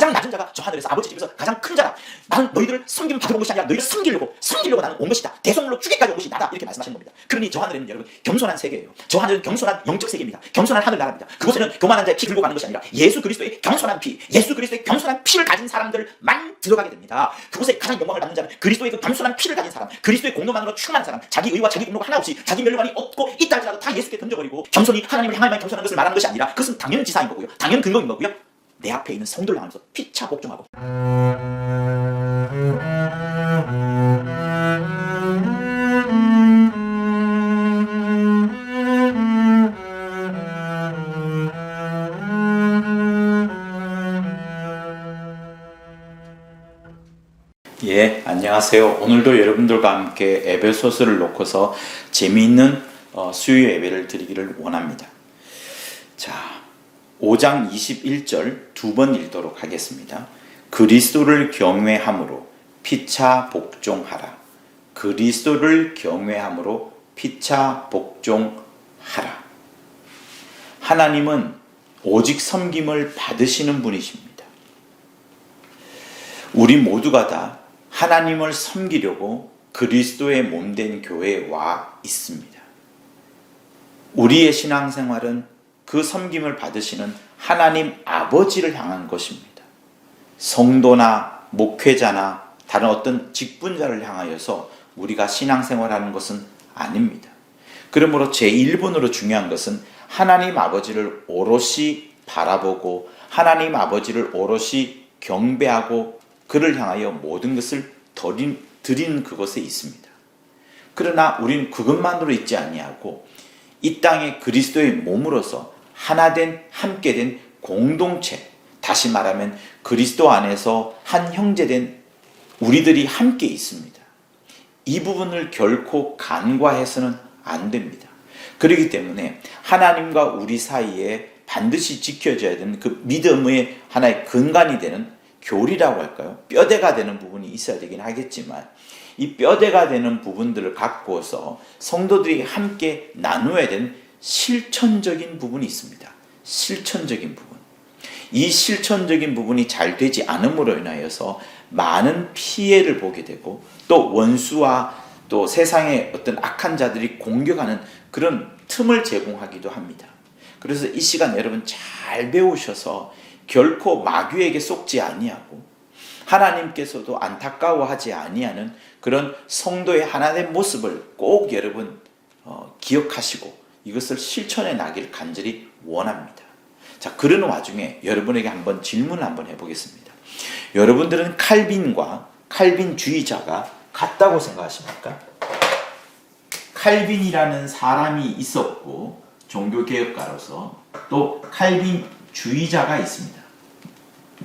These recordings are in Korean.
가장 낮은 자가 저 하늘에서 아버지 집에서 가장 큰 자라. 나는 너희들을 섬김 받으러 온 것이 아니라 너희를 섬기려고 나는 온 것이다. 대성물로 죽게까지 온 것이 나다. 이렇게 말씀하시는 겁니다. 그러니 저 하늘에는 여러분 겸손한 세계예요. 저 하늘은 겸손한 영적 세계입니다. 겸손한 하늘나라입니다. 그곳에는 교만한 자의 피 들고 가는 것이 아니라 예수 그리스도의 겸손한 피, 예수 그리스도의 겸손한 피를 가진 사람들만 들어가게 됩니다. 그곳에 가장 영광을 받는 자는 그리스도의 그 겸손한 피를 가진 사람, 그리스도의 공로만으로 충만한 사람, 자기 의와 자기 공로가 하나 없이 자기 멸류관이 없고 있다 할지라도 다 예수께 던져버리고 겸손히 하나님을 향하여만 겸손한 것을 말하는 것이 아니라 그것은 당연 지사인 거고요. 당연 근거인 거고요. 내 앞에 있는 성도를 향해서 피차 복종하고. 예, 안녕하세요. 오늘도 여러분들과 함께 에베소서를 놓고서 재미있는 수요 예배를 드리기를 원합니다. 자, 5장 21절 두 번 읽도록 하겠습니다. 그리스도를 경외함으로 피차 복종하라. 그리스도를 경외함으로 피차 복종하라. 하나님은 오직 섬김을 받으시는 분이십니다. 우리 모두가 다 하나님을 섬기려고 그리스도의 몸된 교회에 와 있습니다. 우리의 신앙생활은 그 섬김을 받으시는 하나님 아버지를 향한 것입니다. 성도나 목회자나 다른 어떤 직분자를 향하여서 우리가 신앙생활하는 것은 아닙니다. 그러므로 제1번으로 중요한 것은 하나님 아버지를 오롯이 바라보고 하나님 아버지를 오롯이 경배하고 그를 향하여 모든 것을 드리는 그것에 있습니다. 그러나 우리는 그것만으로 있지 아니하고 이 땅에 그리스도의 몸으로서 하나된 함께된 공동체, 다시 말하면 그리스도 안에서 한 형제된 우리들이 함께 있습니다. 이 부분을 결코 간과해서는 안 됩니다. 그렇기 때문에 하나님과 우리 사이에 반드시 지켜져야 되는 그 믿음의 하나의 근간이 되는 교리라고 할까요? 뼈대가 되는 부분이 있어야 되긴 하겠지만 이 뼈대가 되는 부분들을 갖고서 성도들이 함께 나누어야 되는 실천적인 부분이 있습니다. 실천적인 부분. 이 실천적인 부분이 잘 되지 않음으로 인하여서 많은 피해를 보게 되고 또 원수와 또 세상의 어떤 악한 자들이 공격하는 그런 틈을 제공하기도 합니다. 그래서 이 시간 여러분 잘 배우셔서 결코 마귀에게 속지 아니하고 하나님께서도 안타까워하지 아니하는 그런 성도의 하나된 모습을 꼭 여러분 기억하시고 이것을 실천해 나기를 간절히 원합니다. 자, 그런 와중에 여러분에게 한번 질문을 한번 해보겠습니다. 여러분들은 칼빈과 칼빈주의자가 같다고 생각하십니까? 칼빈이라는 사람이 있었고 종교개혁가로서 또 칼빈주의자가 있습니다.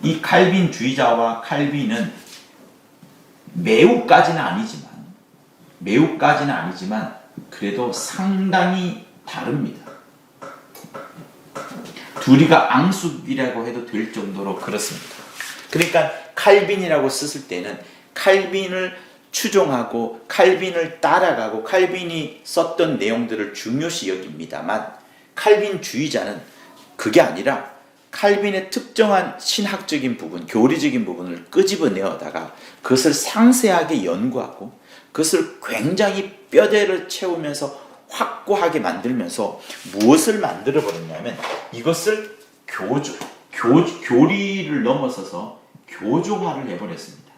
이 칼빈주의자와 칼빈은 매우까지는 아니지만 그래도 상당히 다릅니다. 둘이가 앙숙이라고 해도 될 정도로 그렇습니다. 그러니까 칼빈이라고 썼을 때는 칼빈을 추종하고 칼빈을 따라가고 칼빈이 썼던 내용들을 중요시 여깁니다만 칼빈주의자는 그게 아니라 칼빈의 특정한 신학적인 부분, 교리적인 부분을 끄집어내어다가 그것을 상세하게 연구하고 그것을 굉장히 뼈대를 채우면서 확고하게 만들면서 무엇을 만들어 버렸냐면 이것을 교리를 넘어서서 교조화를 해버렸습니다.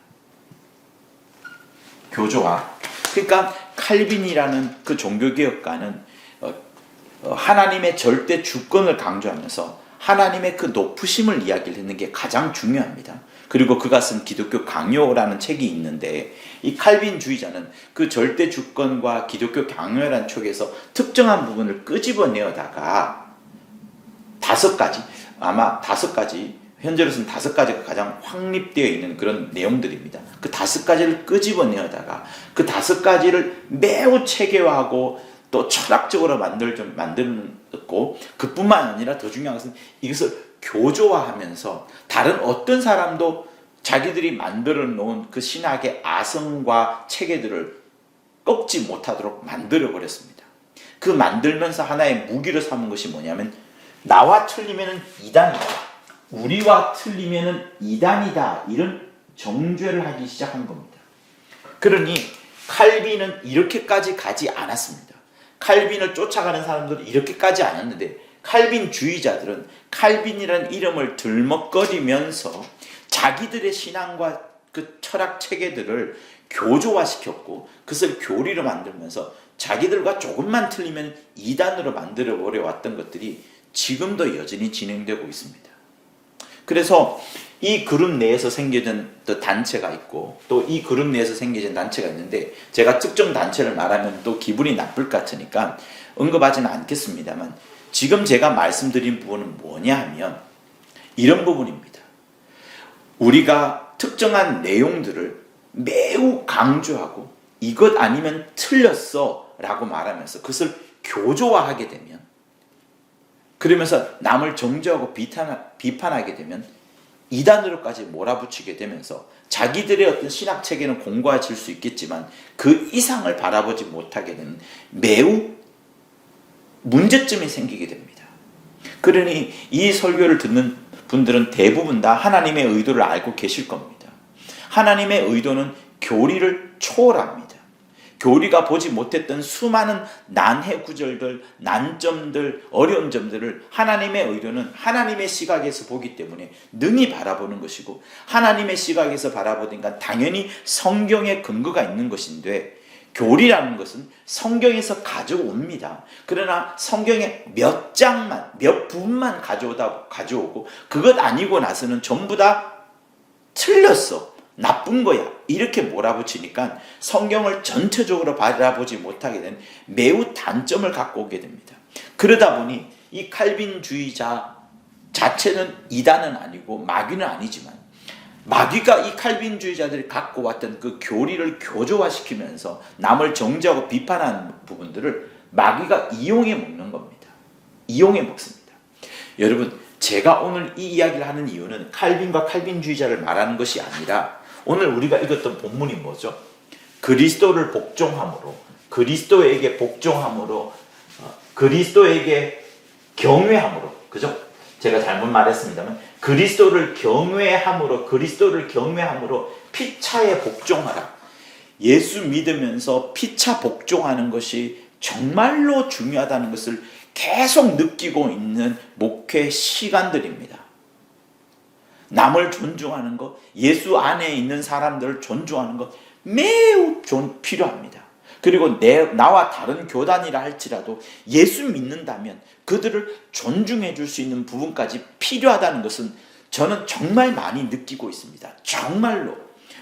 교조화. 그러니까 칼빈이라는 그 종교개혁가는 하나님의 절대 주권을 강조하면서 하나님의 그 높으심을 이야기를 했는 게 가장 중요합니다. 그리고 그가 쓴 기독교 강요라는 책이 있는데 이 칼빈주의자는 그 절대 주권과 기독교 강요라는 쪽에서 특정한 부분을 끄집어내어다가 다섯 가지 현재로서는 5가지가 가장 확립되어 있는 그런 내용들입니다. 그 5가지를 끄집어내어다가 그 5가지를 매우 체계화하고 또 철학적으로 만들었고 그뿐만 아니라 더 중요한 것은 이것을 교조화하면서 다른 어떤 사람도 자기들이 만들어 놓은 그 신학의 아성과 체계들을 꺾지 못하도록 만들어 버렸습니다. 그 만들면서 하나의 무기로 삼은 것이 뭐냐면 나와 틀리면 이단이다. 우리와 틀리면은 이단이다, 이런 정죄를 하기 시작한 겁니다. 그러니 칼빈은 이렇게까지 가지 않았습니다. 칼빈을 쫓아가는 사람들은 이렇게까지 않았는데, 칼빈주의자들은 칼빈이라는 이름을 들먹거리면서 자기들의 신앙과 그 철학 체계들을 교조화시켰고, 그것을 교리로 만들면서 자기들과 조금만 틀리면 이단으로 만들어 버려 왔던 것들이 지금도 여전히 진행되고 있습니다. 그래서 이 그룹 내에서 생겨진 또 단체가 있고, 또 이 그룹 내에서 생겨진 단체가 있는데, 제가 특정 단체를 말하면 또 기분이 나쁠 것 같으니까 언급하지는 않겠습니다만, 지금 제가 말씀드린 부분은 뭐냐 하면 이런 부분입니다. 우리가 특정한 내용들을 매우 강조하고 이것 아니면 틀렸어 라고 말하면서 그것을 교조화하게 되면, 그러면서 남을 정죄하고 비판하게 되면 이단으로까지 몰아붙이게 되면서 자기들의 어떤 신학 체계는 공고해질 수 있겠지만 그 이상을 바라보지 못하게 되는 매우 문제점이 생기게 됩니다. 그러니 이 설교를 듣는 분들은 대부분 다 하나님의 의도를 알고 계실 겁니다. 하나님의 의도는 교리를 초월합니다. 교리가 보지 못했던 수많은 난해 구절들, 난점들, 어려운 점들을 하나님의 의도는 하나님의 시각에서 보기 때문에 능히 바라보는 것이고, 하나님의 시각에서 바라보니까 당연히 성경에 근거가 있는 것인데, 교리라는 것은 성경에서 가져옵니다. 그러나 성경의 몇 장만, 몇 부분만 가져오고 그것 아니고 나서는 전부 다 틀렸어, 나쁜 거야, 이렇게 몰아붙이니까 성경을 전체적으로 바라보지 못하게 된 매우 단점을 갖고 오게 됩니다. 그러다 보니 이 칼빈주의자 자체는 이단은 아니고 마귀는 아니지만, 마귀가 이 칼빈주의자들이 갖고 왔던 그 교리를 교조화시키면서 남을 정죄하고 비판하는 부분들을 마귀가 이용해 먹는 겁니다. 이용해 먹습니다. 여러분, 제가 오늘 이 이야기를 하는 이유는 칼빈과 칼빈주의자를 말하는 것이 아니라, 오늘 우리가 읽었던 본문이 뭐죠? 그리스도를 복종함으로, 그리스도에게 복종함으로, 그리스도에게 경외함으로, 그죠? 제가 잘못 말했습니다만, 그리스도를 경외함으로 피차에 복종하라. 예수 믿으면서 피차 복종하는 것이 정말로 중요하다는 것을 계속 느끼고 있는 목회 시간들입니다. 남을 존중하는 것, 예수 안에 있는 사람들을 존중하는 것 매우 필요합니다. 그리고 나와 다른 교단이라 할지라도 예수 믿는다면 그들을 존중해 줄 수 있는 부분까지 필요하다는 것은 저는 정말 많이 느끼고 있습니다. 정말로.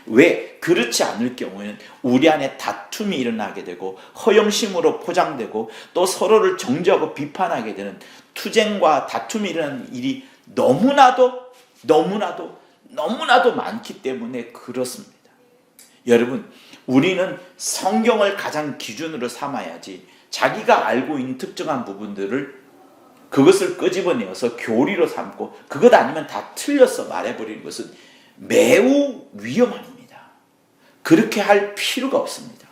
왜? 그렇지 않을 경우에는 우리 안에 다툼이 일어나게 되고 허영심으로 포장되고 또 서로를 정죄하고 비판하게 되는 투쟁과 다툼이 일어나는 일이 너무나도 많기 때문에 그렇습니다. 여러분, 우리는 성경을 가장 기준으로 삼아야지 자기가 알고 있는 특정한 부분들을 그것을 끄집어내어서 교리로 삼고 그것 아니면 다 틀렸어 말해버리는 것은 매우 위험합니다. 그렇게 할 필요가 없습니다.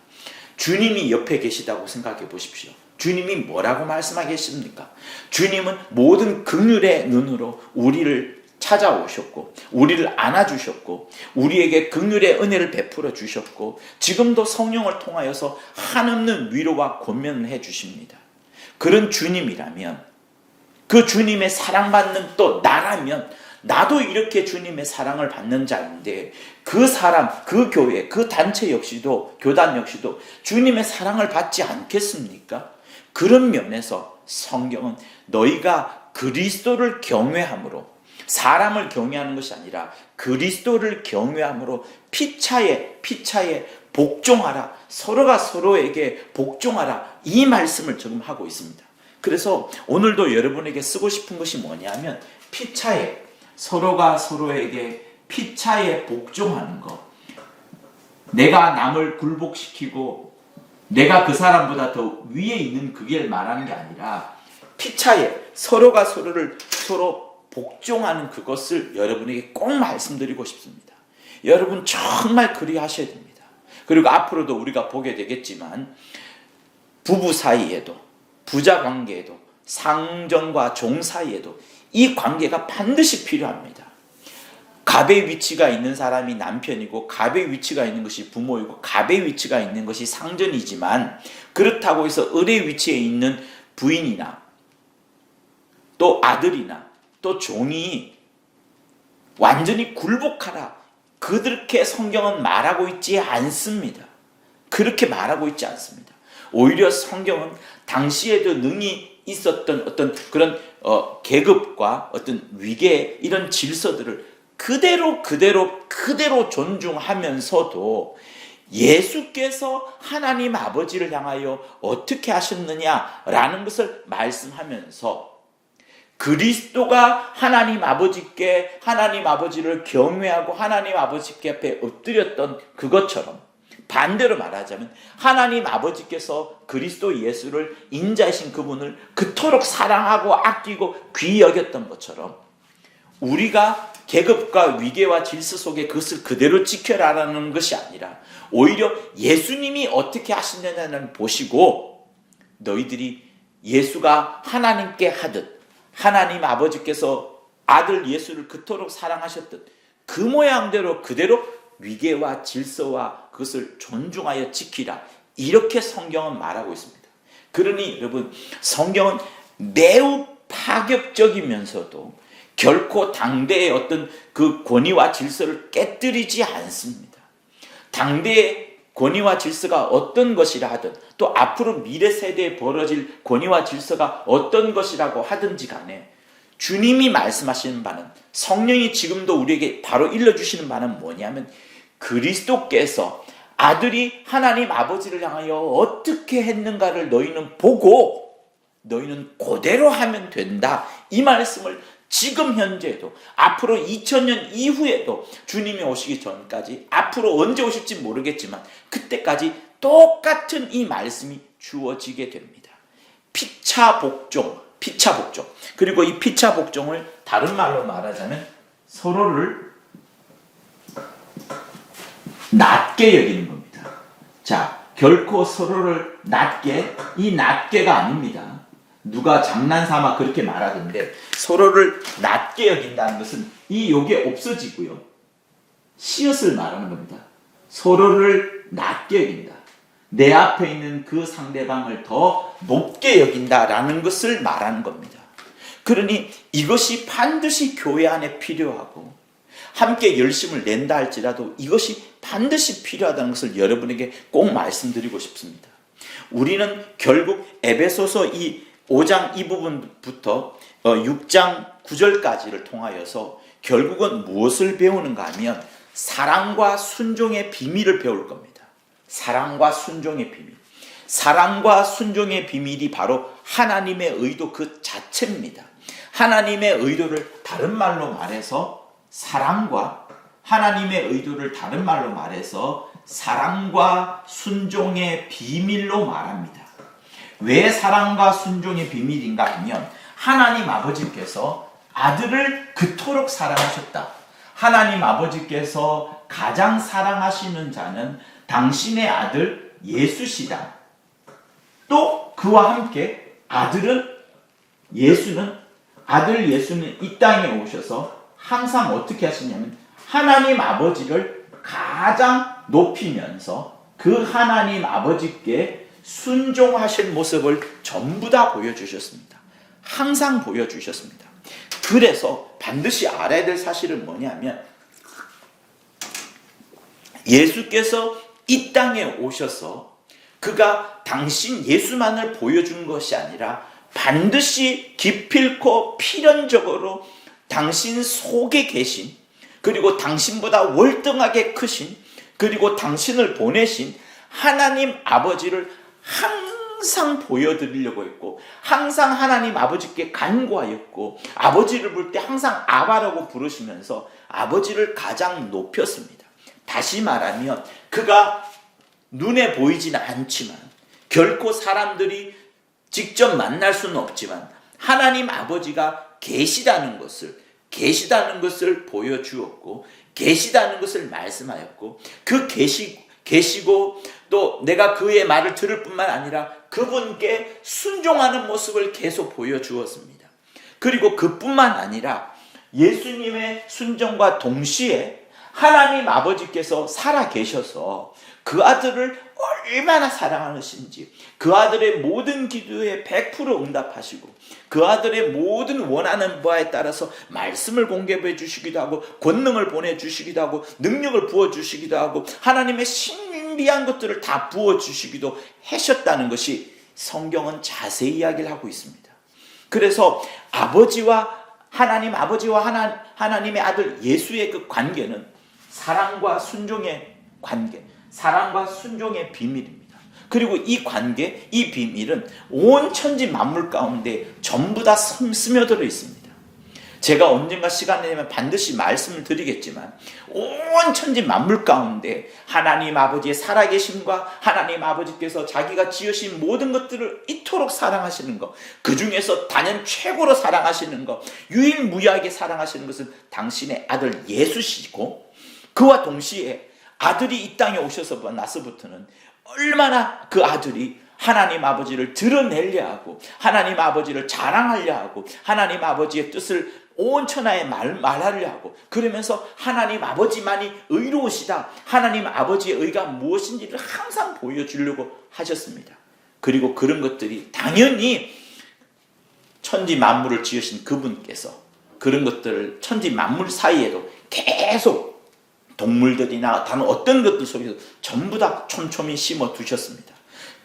주님이 옆에 계시다고 생각해 보십시오. 주님이 뭐라고 말씀하겠습니까? 주님은 모든 긍휼의 눈으로 우리를 찾아오셨고 우리를 안아주셨고 우리에게 긍휼의 은혜를 베풀어 주셨고 지금도 성령을 통하여서 한없는 위로와 권면을 해주십니다. 그런 주님이라면, 그 주님의 사랑받는 또 나라면, 나도 이렇게 주님의 사랑을 받는 자인데 그 사람, 그 교회, 그 단체 역시도, 교단 역시도 주님의 사랑을 받지 않겠습니까? 그런 면에서 성경은 너희가 그리스도를 경외함으로, 사람을 경외하는 것이 아니라 그리스도를 경외함으로 피차에 복종하라, 서로가 서로에게 복종하라, 이 말씀을 지금 하고 있습니다. 그래서 오늘도 여러분에게 쓰고 싶은 것이 뭐냐면 피차에, 서로가 서로에게 피차에 복종하는 것. 내가 남을 굴복시키고 내가 그 사람보다 더 위에 있는 그게 말하는 게 아니라 피차에 서로가 서로 복종하는 그것을 여러분에게 꼭 말씀드리고 싶습니다. 여러분 정말 그리하셔야 됩니다. 그리고 앞으로도 우리가 보게 되겠지만 부부 사이에도, 부자 관계에도, 상전과 종 사이에도 이 관계가 반드시 필요합니다. 갑의 위치가 있는 사람이 남편이고 갑의 위치가 있는 것이 부모이고 갑의 위치가 있는 것이 상전이지만 그렇다고 해서 을의 위치에 있는 부인이나 또 아들이나 또 종이 완전히 굴복하라 그렇게 성경은 말하고 있지 않습니다. 그렇게 말하고 있지 않습니다. 오히려 성경은 당시에도 능히 있었던 어떤 그런 계급과 어떤 위계 이런 질서들을 그대로 존중하면서도 예수께서 하나님 아버지를 향하여 어떻게 하셨느냐라는 것을 말씀하면서 그리스도가 하나님 아버지를 경외하고 하나님 아버지께 앞에 엎드렸던 그것처럼 반대로 말하자면 하나님 아버지께서 그리스도 예수를 인자이신 그분을 그토록 사랑하고 아끼고 귀히 여겼던 것처럼 우리가 계급과 위계와 질서 속에 그것을 그대로 지켜라라는 것이 아니라 오히려 예수님이 어떻게 하시느냐를 보시고 너희들이 예수가 하나님께 하듯 하나님 아버지께서 아들 예수를 그토록 사랑하셨듯 그 모양대로 그대로 위계와 질서와 그것을 존중하여 지키라. 이렇게 성경은 말하고 있습니다. 그러니 여러분 성경은 매우 파격적이면서도 결코 당대의 어떤 그 권위와 질서를 깨뜨리지 않습니다. 당대의 권위와 질서가 어떤 것이라 하든 또 앞으로 미래 세대에 벌어질 권위와 질서가 어떤 것이라고 하든지 간에 주님이 말씀하시는 바는 성령이 지금도 우리에게 바로 일러주시는 바는 뭐냐면 그리스도께서 아들이 하나님 아버지를 향하여 어떻게 했는가를 너희는 보고 너희는 그대로 하면 된다. 이 말씀을 지금 현재에도 앞으로 2000년 이후에도 주님이 오시기 전까지 앞으로 언제 오실지 모르겠지만 그때까지 똑같은 이 말씀이 주어지게 됩니다. 피차복종. 그리고 이 피차복종을 다른 말로 말하자면 서로를 낮게 여기는 겁니다. 자, 결코 서로를 이 낮게가 아닙니다. 누가 장난삼아 그렇게 말하던데 서로를 낮게 여긴다는 것은 이 요게 없어지고요. 씨앗을 말하는 겁니다. 서로를 낮게 여긴다. 내 앞에 있는 그 상대방을 더 높게 여긴다라는 것을 말하는 겁니다. 그러니 이것이 반드시 교회 안에 필요하고 함께 열심을 낸다 할지라도 이것이 반드시 필요하다는 것을 여러분에게 꼭 말씀드리고 싶습니다. 우리는 결국 에베소서 이 5장 이 부분부터 6장 9절까지를 통하여서 결국은 무엇을 배우는가 하면 사랑과 순종의 비밀을 배울 겁니다. 사랑과 순종의 비밀. 사랑과 순종의 비밀이 바로 하나님의 의도 그 자체입니다. 하나님의 의도를 다른 말로 말해서 하나님의 의도를 다른 말로 말해서 사랑과 순종의 비밀로 말합니다. 왜 사랑과 순종의 비밀인가 하면 하나님 아버지께서 아들을 그토록 사랑하셨다. 하나님 아버지께서 가장 사랑하시는 자는 당신의 아들 예수시다. 또 그와 함께 예수는 이 땅에 오셔서 항상 어떻게 하시냐면 하나님 아버지를 가장 높이면서 그 하나님 아버지께 순종하실 모습을 전부 다 보여주셨습니다. 항상 보여주셨습니다. 그래서 반드시 알아야 될 사실은 뭐냐면 예수께서 이 땅에 오셔서 그가 당신 예수만을 보여준 것이 아니라 반드시 기필코 필연적으로 당신 속에 계신 그리고 당신보다 월등하게 크신 그리고 당신을 보내신 하나님 아버지를 항상 보여드리려고 했고 항상 하나님 아버지께 간구하였고 아버지를 볼 때 항상 아바라고 부르시면서 아버지를 가장 높였습니다. 다시 말하면 그가 눈에 보이지는 않지만 결코 사람들이 직접 만날 수는 없지만 하나님 아버지가 계시다는 것을 보여주었고 계시다는 것을 말씀하였고 그 계시고 또 내가 그의 말을 들을 뿐만 아니라 그분께 순종하는 모습을 계속 보여주었습니다. 그리고 그뿐만 아니라 예수님의 순종과 동시에 하나님 아버지께서 살아 계셔서 그 아들을 얼마나 사랑하시는지, 그 아들의 모든 기도에 100% 응답하시고 그 아들의 모든 원하는 바에 따라서 말씀을 공개해 주시기도 하고 권능을 보내주시기도 하고 능력을 부어주시기도 하고 하나님의 신비한 것들을 다 부어주시기도 하셨다는 것이 성경은 자세히 이야기를 하고 있습니다. 그래서 아버지와 하나님의 아들 예수의 그 관계는 사랑과 순종의 관계, 사랑과 순종의 비밀입니다. 그리고 이 관계, 이 비밀은 온 천지 만물 가운데 전부 다 스며들어 있습니다. 제가 언젠가 시간이 되면 반드시 말씀을 드리겠지만 온 천지 만물 가운데 하나님 아버지의 살아계심과 하나님 아버지께서 자기가 지으신 모든 것들을 이토록 사랑하시는 것, 그 중에서 단연 최고로 사랑하시는 것, 유일무이하게 사랑하시는 것은 당신의 아들 예수시고, 그와 동시에 아들이 이 땅에 오셔서 나서부터는 얼마나 그 아들이 하나님 아버지를 드러내려 하고 하나님 아버지를 자랑하려 하고 하나님 아버지의 뜻을 온 천하에 말하려 하고, 그러면서 하나님 아버지만이 의로우시다, 하나님 아버지의 의가 무엇인지를 항상 보여주려고 하셨습니다. 그리고 그런 것들이 당연히 천지 만물을 지으신 그분께서 그런 것들을 천지 만물 사이에도 계속 동물들이나 다른 어떤 것들 속에서 전부 다 촘촘히 심어 두셨습니다.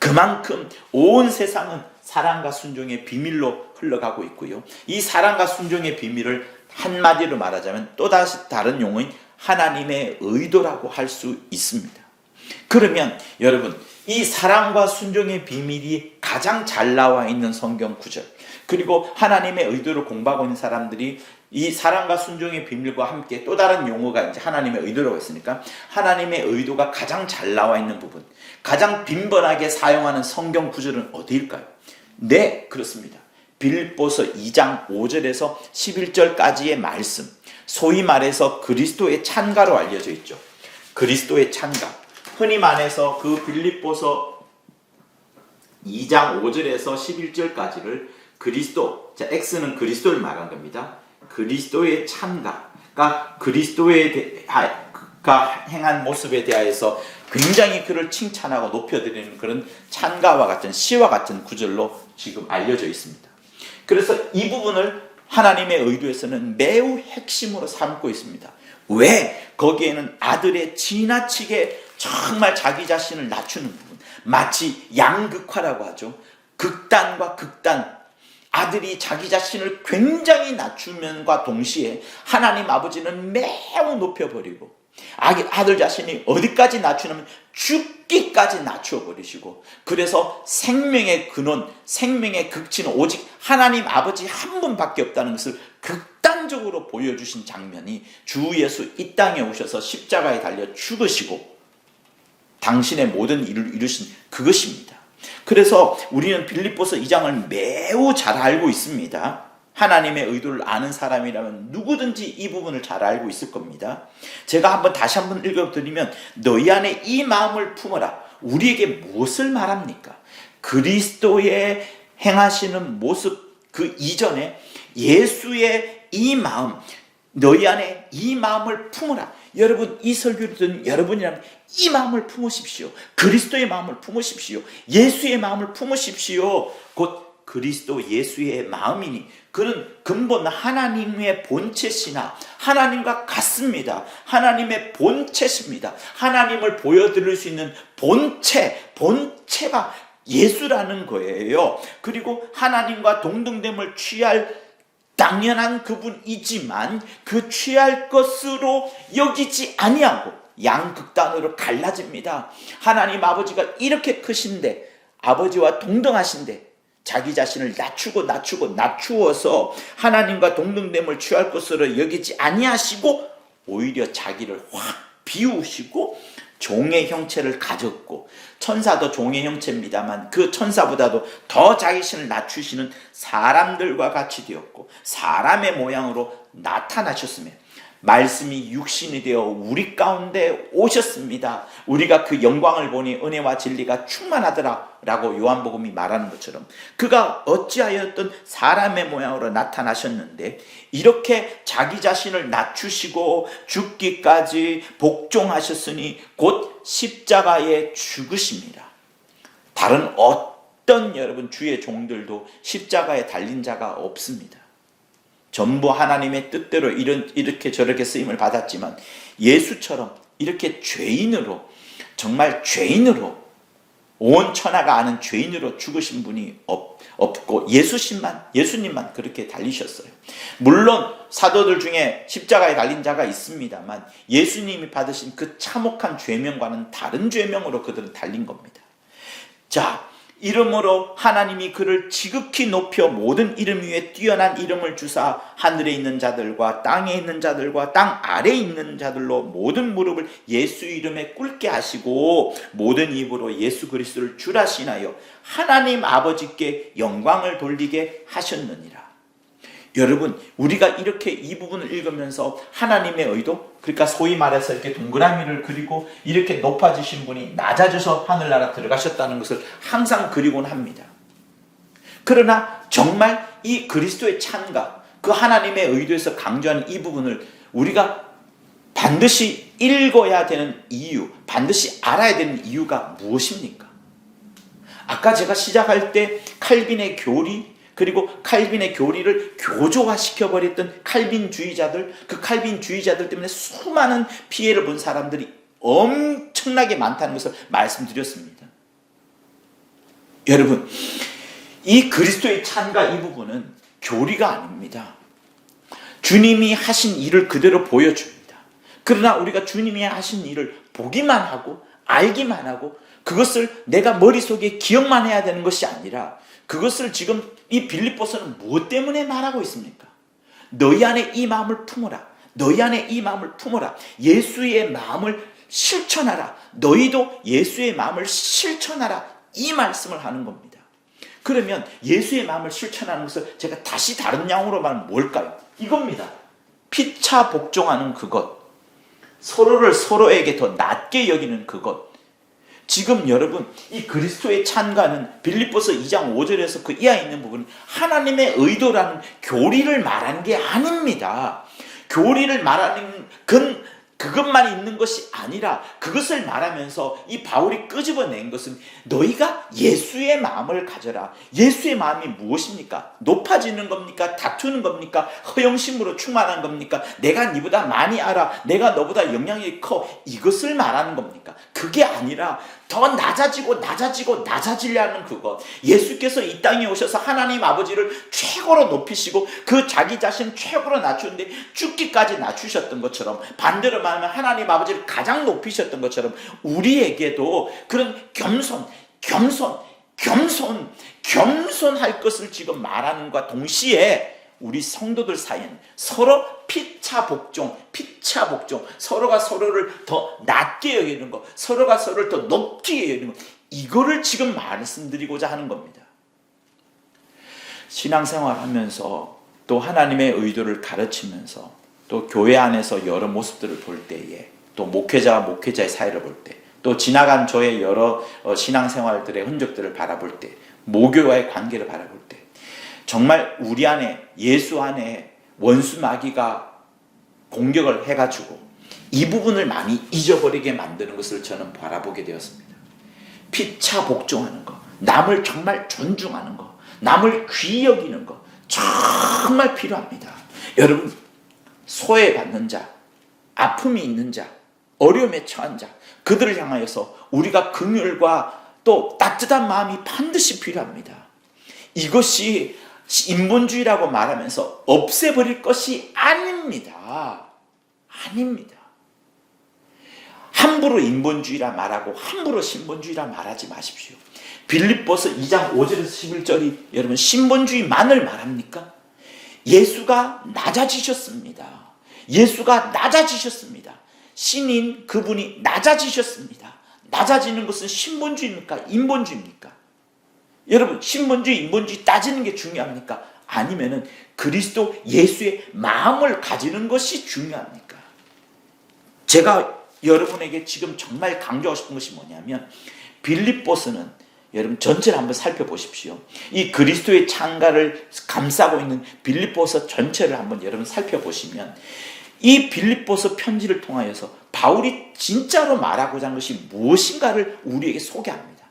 그만큼 온 세상은 사랑과 순종의 비밀로 흘러가고 있고요. 이 사랑과 순종의 비밀을 한마디로 말하자면 또다시 다른 용어인 하나님의 의도라고 할 수 있습니다. 그러면 여러분, 이 사랑과 순종의 비밀이 가장 잘 나와 있는 성경 구절, 그리고 하나님의 의도를 공부하고 있는 사람들이 이 사랑과 순종의 비밀과 함께 또 다른 용어가 이제 하나님의 의도라고 했으니까 하나님의 의도가 가장 잘 나와 있는 부분, 가장 빈번하게 사용하는 성경 구절은 어디일까요? 네, 그렇습니다. 빌립보서 2장 5절에서 11절까지의 말씀, 소위 말해서 그리스도의 찬가로 알려져 있죠. 그리스도의 찬가, 흔히 말해서 그 빌립보서 2장 5절에서 11절까지를 그리스도, 자, X는 그리스도를 말한 겁니다. 그리스도의 찬가가 그리스도가 행한 모습에 대하여서 굉장히 그를 칭찬하고 높여드리는 그런 찬가와 같은 시와 같은 구절로 지금 알려져 있습니다. 그래서 이 부분을 하나님의 의도에서는 매우 핵심으로 삼고 있습니다. 왜? 거기에는 아들의 지나치게 정말 자기 자신을 낮추는 부분, 마치 양극화라고 하죠. 극단과 극단, 아들이 자기 자신을 굉장히 낮추면과 동시에 하나님 아버지는 매우 높여버리고, 아들 자신이 어디까지 낮추냐면 죽기까지 낮춰버리시고, 그래서 생명의 근원, 생명의 극치는 오직 하나님 아버지 한 분밖에 없다는 것을 극단적으로 보여주신 장면이 주 예수 이 땅에 오셔서 십자가에 달려 죽으시고 당신의 모든 일을 이루신 그것입니다. 그래서 우리는 빌립보서 2장을 매우 잘 알고 있습니다. 하나님의 의도를 아는 사람이라면 누구든지 이 부분을 잘 알고 있을 겁니다. 제가 다시 한번 읽어드리면, 너희 안에 이 마음을 품어라. 우리에게 무엇을 말합니까? 그리스도의 행하시는 모습 그 이전에 예수의 이 마음, 너희 안에 이 마음을 품어라. 여러분, 이 설교를 듣는 여러분이라면 이 마음을 품으십시오. 그리스도의 마음을 품으십시오. 예수의 마음을 품으십시오. 곧 그리스도 예수의 마음이니 그는 근본 하나님의 본체시나 하나님과 같습니다. 하나님의 본체십니다. 하나님을 보여드릴 수 있는 본체가 예수라는 거예요. 그리고 하나님과 동등됨을 취할 당연한 그분이지만 그 취할 것으로 여기지 아니하고 양극단으로 갈라집니다. 하나님 아버지가 이렇게 크신데, 아버지와 동등하신데 자기 자신을 낮추어서 하나님과 동등됨을 취할 것으로 여기지 아니하시고 오히려 자기를 확 비우시고 종의 형체를 가졌고, 천사도 종의 형체입니다만 그 천사보다도 더 자기 자신을 낮추시는 사람들과 같이 되었고 사람의 모양으로 나타나셨으며 말씀이 육신이 되어 우리 가운데 오셨습니다. 우리가 그 영광을 보니 은혜와 진리가 충만하더라 라고 요한복음이 말하는 것처럼 그가 어찌하였던 사람의 모양으로 나타나셨는데 이렇게 자기 자신을 낮추시고 죽기까지 복종하셨으니 곧 십자가에 죽으십니다. 다른 어떤 여러분 주의 종들도 십자가에 달린 자가 없습니다. 전부 하나님의 뜻대로 이렇게 저렇게 쓰임을 받았지만 예수처럼 이렇게 죄인으로, 정말 죄인으로, 온 천하가 아는 죄인으로 죽으신 분이 없고 예수님만 그렇게 달리셨어요. 물론 사도들 중에 십자가에 달린 자가 있습니다만 예수님이 받으신 그 참혹한 죄명과는 다른 죄명으로 그들은 달린 겁니다. 자, 이름으로 하나님이 그를 지극히 높여 모든 이름 위에 뛰어난 이름을 주사 하늘에 있는 자들과 땅에 있는 자들과 땅 아래에 있는 자들로 모든 무릎을 예수 이름에 꿇게 하시고 모든 입으로 예수 그리스도를 주라 신하여 하나님 아버지께 영광을 돌리게 하셨느니라. 여러분, 우리가 이렇게 이 부분을 읽으면서 하나님의 의도, 그러니까 소위 말해서 이렇게 동그라미를 그리고 이렇게 높아지신 분이 낮아져서 하늘나라 들어가셨다는 것을 항상 그리곤 합니다. 그러나 정말 이 그리스도의 찬가, 그 하나님의 의도에서 강조하는 이 부분을 우리가 반드시 읽어야 되는 이유, 반드시 알아야 되는 이유가 무엇입니까? 아까 제가 시작할 때 칼빈의 교리, 그리고 칼빈의 교리를 교조화시켜버렸던 칼빈주의자들, 그 칼빈주의자들 때문에 수많은 피해를 본 사람들이 엄청나게 많다는 것을 말씀드렸습니다. 여러분, 이 그리스도의 찬가 이 부분은 교리가 아닙니다. 주님이 하신 일을 그대로 보여줍니다. 그러나 우리가 주님이 하신 일을 보기만 하고 알기만 하고 그것을 내가 머릿속에 기억만 해야 되는 것이 아니라 그것을 지금 이 빌립보서는 무엇 때문에 말하고 있습니까? 너희 안에 이 마음을 품어라. 너희 안에 이 마음을 품어라. 예수의 마음을 실천하라. 너희도 예수의 마음을 실천하라. 이 말씀을 하는 겁니다. 그러면 예수의 마음을 실천하는 것을 제가 다시 다른 양으로 말하면 뭘까요? 이겁니다. 피차 복종하는 그것. 서로를 서로에게 더 낮게 여기는 그것. 지금 여러분 이 그리스도의 찬가는 빌립보서 2장 5절에서 그 이하에 있는 부분은 하나님의 의도라는 교리를 말하는 게 아닙니다. 교리를 말하는 그것만 있는 것이 아니라 그것을 말하면서 이 바울이 끄집어낸 것은 너희가 예수의 마음을 가져라. 예수의 마음이 무엇입니까? 높아지는 겁니까? 다투는 겁니까? 허영심으로 충만한 겁니까? 내가 네보다 많이 알아. 내가 너보다 영향력이 커. 이것을 말하는 겁니까? 그게 아니라 더 낮아지려는 그것. 예수께서 이 땅에 오셔서 하나님 아버지를 최고로 높이시고 그 자기 자신 최고로 낮추는데 죽기까지 낮추셨던 것처럼, 반대로 말하면 하나님 아버지를 가장 높이셨던 것처럼 우리에게도 그런 겸손할 것을 지금 말하는과 동시에 우리 성도들 사이에는 서로 피차 복종, 서로가 서로를 더 낮게 여기는 것, 서로가 서로를 더 높게 여기는 것, 이거를 지금 말씀드리고자 하는 겁니다. 신앙생활 하면서 또 하나님의 의도를 가르치면서 또 교회 안에서 여러 모습들을 볼 때에 또 목회자와 목회자의 사이를 볼 때 또 지나간 저의 여러 신앙생활들의 흔적들을 바라볼 때 모교와의 관계를 바라볼 때 정말 우리 안에 예수 안에 원수 마귀가 공격을 해가지고 이 부분을 많이 잊어버리게 만드는 것을 저는 바라보게 되었습니다. 피차 복종하는 것, 남을 정말 존중하는 것, 남을 귀히 여기는 것 정말 필요합니다. 여러분, 소외받는 자, 아픔이 있는 자, 어려움에 처한 자, 그들을 향하여서 우리가 긍휼과 또 따뜻한 마음이 반드시 필요합니다. 이것이 인본주의라고 말하면서 없애버릴 것이 아닙니다. 함부로 인본주의라 말하고 함부로 신본주의라 말하지 마십시오. 빌립보서 2장 5절에서 11절이 여러분 신본주의만을 말합니까? 예수가 낮아지셨습니다. 신인 그분이 낮아지셨습니다. 낮아지는 것은 신본주의입니까? 인본주의입니까? 여러분, 신본주의, 인본주의 따지는 게 중요합니까? 아니면은 그리스도 예수의 마음을 가지는 것이 중요합니까? 제가 여러분에게 지금 정말 강조하고 싶은 것이 뭐냐면, 빌립보서는 여러분 전체를 한번 살펴보십시오. 이 그리스도의 창가를 감싸고 있는 빌립보서 전체를 한번 여러분 살펴보시면, 이 빌립보서 편지를 통하여서 바울이 진짜로 말하고자 하는 것이 무엇인가를 우리에게 소개합니다.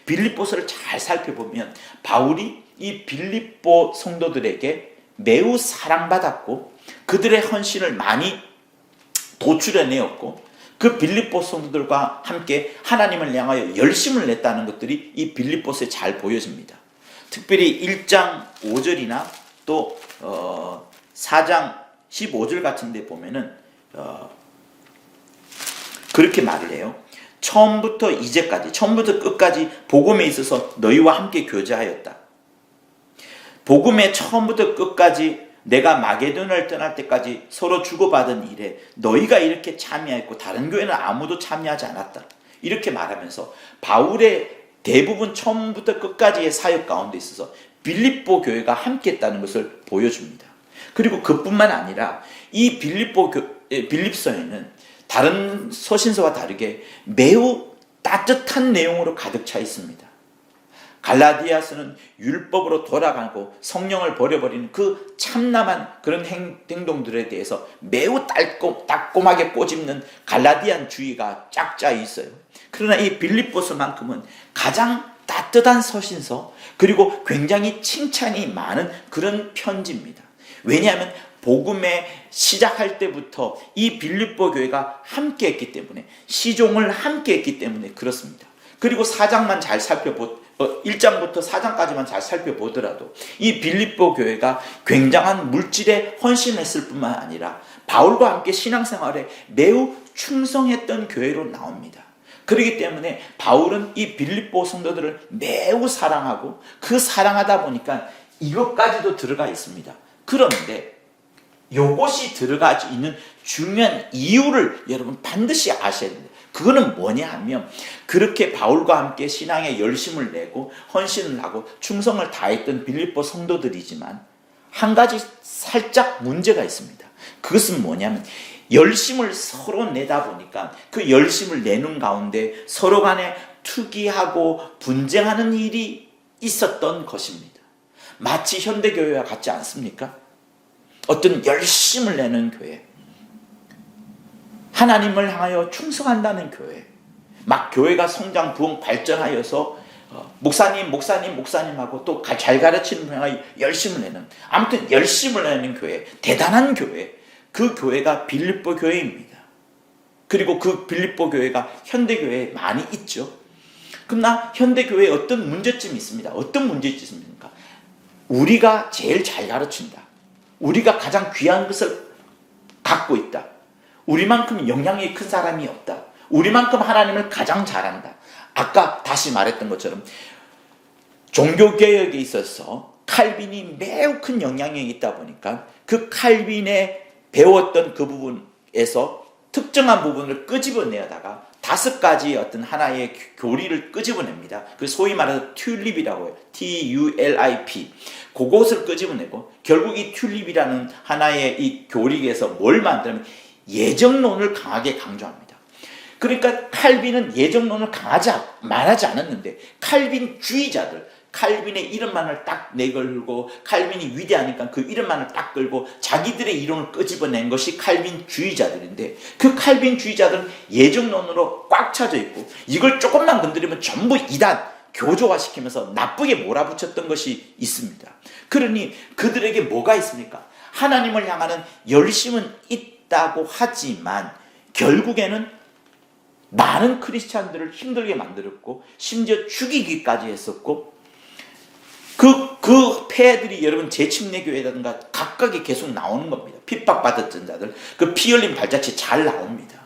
빌립보서를 잘 살펴보면 바울이 이 빌립보 성도들에게 매우 사랑받았고 그들의 헌신을 많이 도출해내었고, 그 빌립보 성도들과 함께 하나님을 향하여 열심을 냈다는 것들이 이 빌립보서에 잘 보여집니다. 특별히 1장 5절이나 또 4장 15절 같은 데 보면은 그렇게 말을 해요. 처음부터 이제까지, 처음부터 끝까지 복음에 있어서 너희와 함께 교제하였다. 복음의 처음부터 끝까지 내가 마게도냐를 떠날 때까지 서로 주고받은 일에 너희가 이렇게 참여했고 다른 교회는 아무도 참여하지 않았다. 이렇게 말하면서 바울의 대부분 처음부터 끝까지의 사역 가운데 있어서 빌립보 교회가 함께했다는 것을 보여줍니다. 그리고 그뿐만 아니라 이 빌립서에는 다른 서신서와 다르게 매우 따뜻한 내용으로 가득 차 있습니다. 갈라디아서는 율법으로 돌아가고 성령을 버려버리는 그 참남한 그런 행동들에 대해서 매우 따끔하게 꼬집는 갈라디안주의가 쫙 짜 있어요. 그러나 이 빌립보서만큼은 가장 따뜻한 서신서, 그리고 굉장히 칭찬이 많은 그런 편지입니다. 왜냐하면 복음에 시작할 때부터 이 빌립보 교회가 함께 했기 때문에, 시종을 함께 했기 때문에 그렇습니다. 그리고 4장만 잘 1장부터 4장까지만 잘 살펴보더라도 이 빌립보 교회가 굉장한 물질에 헌신했을 뿐만 아니라 바울과 함께 신앙생활에 매우 충성했던 교회로 나옵니다. 그렇기 때문에 바울은 이 빌립보 성도들을 매우 사랑하고, 그 사랑하다 보니까 이것까지도 들어가 있습니다. 그런데 이것이 들어가 있는 중요한 이유를 여러분 반드시 아셔야 됩니다. 그거는 뭐냐 하면, 그렇게 바울과 함께 신앙에 열심을 내고 헌신을 하고 충성을 다했던 빌립보 성도들이지만 한 가지 살짝 문제가 있습니다. 그것은 뭐냐면, 열심을 서로 내다 보니까 그 열심을 내는 가운데 서로 간에 투기하고 분쟁하는 일이 있었던 것입니다. 마치 현대교회와 같지 않습니까? 어떤 열심을 내는 교회, 하나님을 향하여 충성한다는 교회, 막 교회가 성장 부흥 발전하여서 목사님하고 또 잘 가르치는 분을 향하여 열심을 내는, 아무튼 열심을 내는 교회, 대단한 교회, 그 교회가 빌립보 교회입니다. 그리고 그 빌립보 교회가 현대교회에 많이 있죠. 그러나 현대교회에 어떤 문제점이 있습니다. 어떤 문제점이 있습니까? 우리가 제일 잘 가르친다. 우리가 가장 귀한 것을 갖고 있다. 우리만큼 영향력이 큰 사람이 없다. 우리만큼 하나님을 가장 잘한다. 아까 다시 말했던 것처럼 종교개혁에 있어서 칼빈이 매우 큰 영향력이 있다 보니까 그 칼빈의 배웠던 그 부분에서 특정한 부분을 끄집어내다가 5가지의 어떤 하나의 교리를 끄집어냅니다. 그 소위 말해서 튤립이라고 해요. TULIP. 그것을 끄집어내고 결국 이 튤립이라는 하나의 이 교리에서 뭘 만들면 예정론을 강하게 강조합니다. 그러니까 칼빈은 예정론을 말하지 않았는데 칼빈주의자들, 칼빈의 이름만을 딱 내걸고 칼빈이 위대하니까 그 이름만을 딱 걸고 자기들의 이론을 끄집어낸 것이 칼빈주의자들인데, 그 칼빈주의자들은 예정론으로 꽉 차져 있고 이걸 조금만 건드리면 전부 이단, 교조화시키면서 나쁘게 몰아붙였던 것이 있습니다. 그러니 그들에게 뭐가 있습니까? 하나님을 향하는 열심은 있다고 하지만 결국에는 많은 크리스찬들을 힘들게 만들었고 심지어 죽이기까지 했었고, 그 폐해들이 여러분 재침례교회라든가 각각이 계속 나오는 겁니다. 핍박받았던 자들, 그 피 흘린 발자취 잘 나옵니다.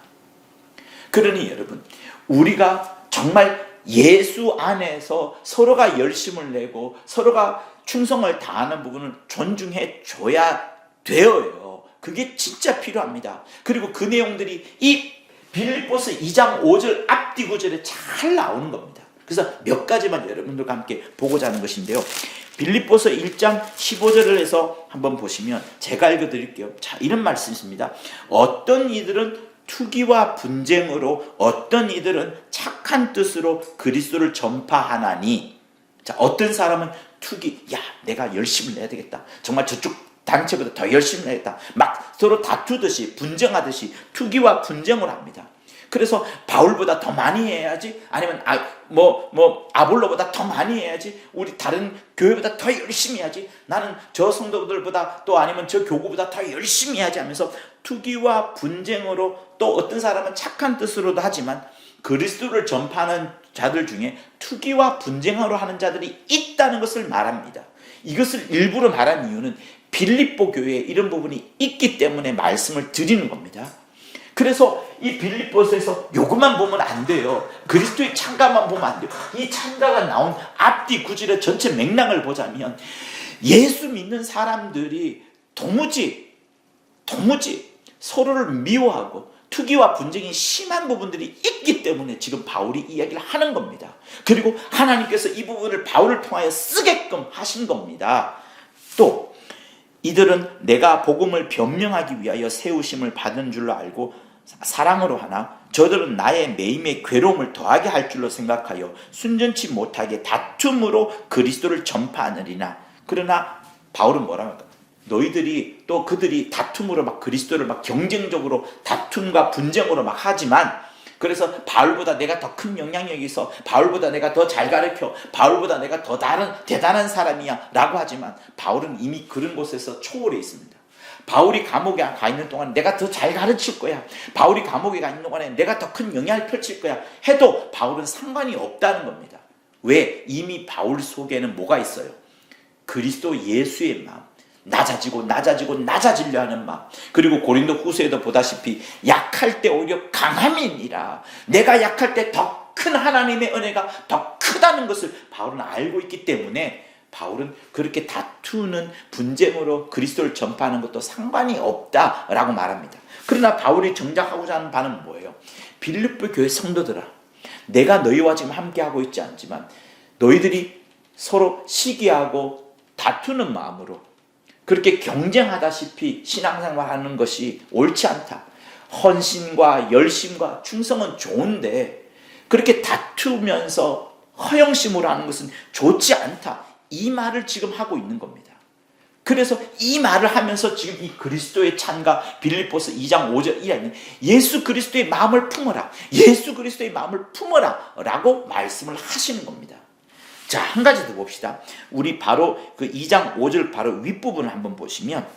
그러니 여러분, 우리가 정말 예수 안에서 서로가 열심을 내고 서로가 충성을 다하는 부분을 존중해 줘야 돼요. 그게 진짜 필요합니다. 그리고 그 내용들이 이 빌립보서 2장 5절 앞뒤 구절에 잘 나오는 겁니다. 그래서 몇 가지만 여러분들과 함께 보고자 하는 것인데요. 빌립보서 1장 15절을 해서 한번 보시면 제가 읽어드릴게요. 자, 이런 말씀이 있습니다. 어떤 이들은 투기와 분쟁으로 어떤 이들은 착한 뜻으로 그리스도를 전파하나니, 자, 어떤 사람은 투기, 야, 내가 열심히 내야 되겠다. 정말 저쪽 단체보다 더 열심히 내야겠다. 막 서로 다투듯이, 분쟁하듯이 투기와 분쟁을 합니다. 그래서 바울보다 더 많이 해야지, 아니면 아볼로보다 더 많이 해야지, 우리 다른 교회보다 더 열심히 해야지, 나는 저 성도들보다 또 아니면 저 교구보다 더 열심히 해야지 하면서 투기와 분쟁으로, 또 어떤 사람은 착한 뜻으로도 하지만 그리스도를 전파하는 자들 중에 투기와 분쟁으로 하는 자들이 있다는 것을 말합니다. 이것을 일부러 말한 이유는 빌립보 교회에 이런 부분이 있기 때문에 말씀을 드리는 겁니다. 그래서 이 빌립보서에서 요것만 보면 안 돼요. 그리스도의 찬가만 보면 안 돼요. 이 찬가가 나온 앞뒤 구절의 전체 맥락을 보자면 예수 믿는 사람들이 도무지 서로를 미워하고 투기와 분쟁이 심한 부분들이 있기 때문에 지금 바울이 이야기를 하는 겁니다. 그리고 하나님께서 이 부분을 바울을 통하여 쓰게끔 하신 겁니다. 또 이들은 내가 복음을 변명하기 위하여 세우심을 받은 줄로 알고 사랑으로 하나 저들은 나의 매임의 괴로움을 더하게 할 줄로 생각하여 순전치 못하게 다툼으로 그리스도를 전파하느니라. 그러나 바울은 뭐라고 할까? 너희들이 또 그들이 다툼으로 막 그리스도를 막 경쟁적으로 다툼과 분쟁으로 막 하지만, 그래서 바울보다 내가 더 큰 영향력이 있어, 바울보다 내가 더 잘 가르쳐, 바울보다 내가 더 대단한 사람이야 라고 하지만 바울은 이미 그런 곳에서 초월해 있습니다. 바울이 감옥에 가 있는 동안 내가 더 잘 가르칠 거야, 바울이 감옥에 가 있는 동안에 내가 더 큰 영향을 펼칠 거야 해도 바울은 상관이 없다는 겁니다. 왜? 이미 바울 속에는 뭐가 있어요? 그리스도 예수의 마음, 낮아지려 하는 마음. 그리고 고린도 후서에도 보다시피 약할 때 오히려 강함이니라, 내가 약할 때 더 큰 하나님의 은혜가 더 크다는 것을 바울은 알고 있기 때문에 바울은 그렇게 다투는 분쟁으로 그리스도를 전파하는 것도 상관이 없다라고 말합니다. 그러나 바울이 정작하고자 하는 바는 뭐예요? 빌립보 교회 성도들아, 내가 너희와 지금 함께하고 있지 않지만 너희들이 서로 시기하고 다투는 마음으로 그렇게 경쟁하다시피 신앙생활하는 것이 옳지 않다. 헌신과 열심과 충성은 좋은데 그렇게 다투면서 허영심으로 하는 것은 좋지 않다. 이 말을 지금 하고 있는 겁니다. 그래서 이 말을 하면서 지금 이 그리스도의 찬가 빌립보서 2장 5절 이하는 예수 그리스도의 마음을 품어라, 예수 그리스도의 마음을 품어라 라고 말씀을 하시는 겁니다. 자, 한 가지 더 봅시다. 우리 바로 그 2장 5절 바로 윗부분을 한번 보시면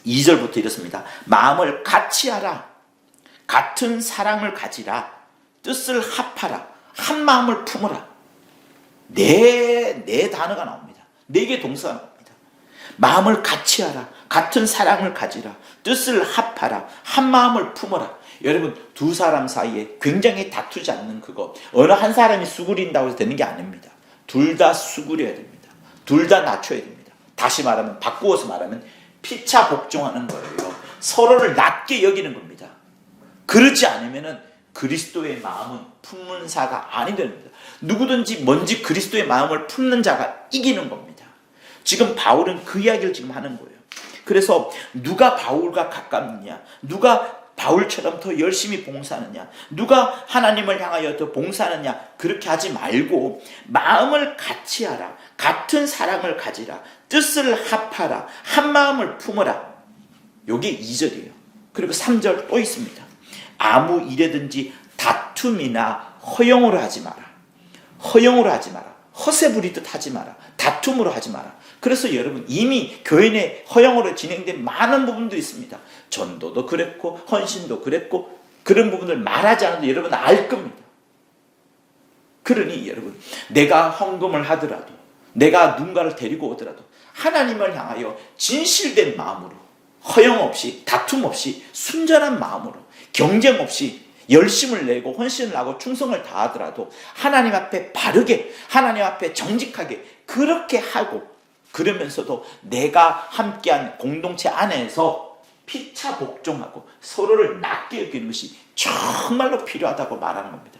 2절부터 이렇습니다. 마음을 같이 하라, 같은 사랑을 가지라, 뜻을 합하라, 한 마음을 품어라. 네 단어가 나옵니다. 4개 동사가 나옵니다. 마음을 같이 하라, 같은 사랑을 가지라, 뜻을 합하라, 한 마음을 품어라. 여러분, 두 사람 사이에 굉장히 다투지 않는 그거, 어느 한 사람이 수그린다고 해서 되는 게 아닙니다. 둘 다 수그려야 됩니다. 둘 다 낮춰야 됩니다. 다시 말하면, 바꾸어서 말하면 피차 복종하는 거예요. 서로를 낮게 여기는 겁니다. 그렇지 않으면은 그리스도의 마음은 품는 자가 아니 됩니다. 누구든지 먼저 그리스도의 마음을 품는 자가 이기는 겁니다. 지금 바울은 그 이야기를 지금 하는 거예요. 그래서 누가 바울과 가깝느냐, 누가 바울처럼 더 열심히 봉사하느냐, 누가 하나님을 향하여 더 봉사하느냐, 그렇게 하지 말고 마음을 같이 하라, 같은 사랑을 가지라, 뜻을 합하라, 한 마음을 품어라. 요게 2절이에요. 그리고 3절 또 있습니다. 아무 일에든지 다툼이나 허용으로 하지 마라. 허용으로 하지 마라. 허세 부리듯 하지 마라. 다툼으로 하지 마라. 그래서 여러분, 이미 교회 내 허용으로 진행된 많은 부분들이 있습니다. 전도도 그랬고 헌신도 그랬고, 그런 부분을 말하지 않아도 여러분 알 겁니다. 그러니 여러분, 내가 헌금을 하더라도, 내가 누군가를 데리고 오더라도 하나님을 향하여 진실된 마음으로, 허용 없이, 다툼 없이, 순전한 마음으로, 경쟁 없이 열심을 내고 헌신을 하고 충성을 다하더라도 하나님 앞에 바르게, 하나님 앞에 정직하게 그렇게 하고, 그러면서도 내가 함께한 공동체 안에서 피차 복종하고 서로를 낮게 여기는 것이 정말로 필요하다고 말하는 겁니다.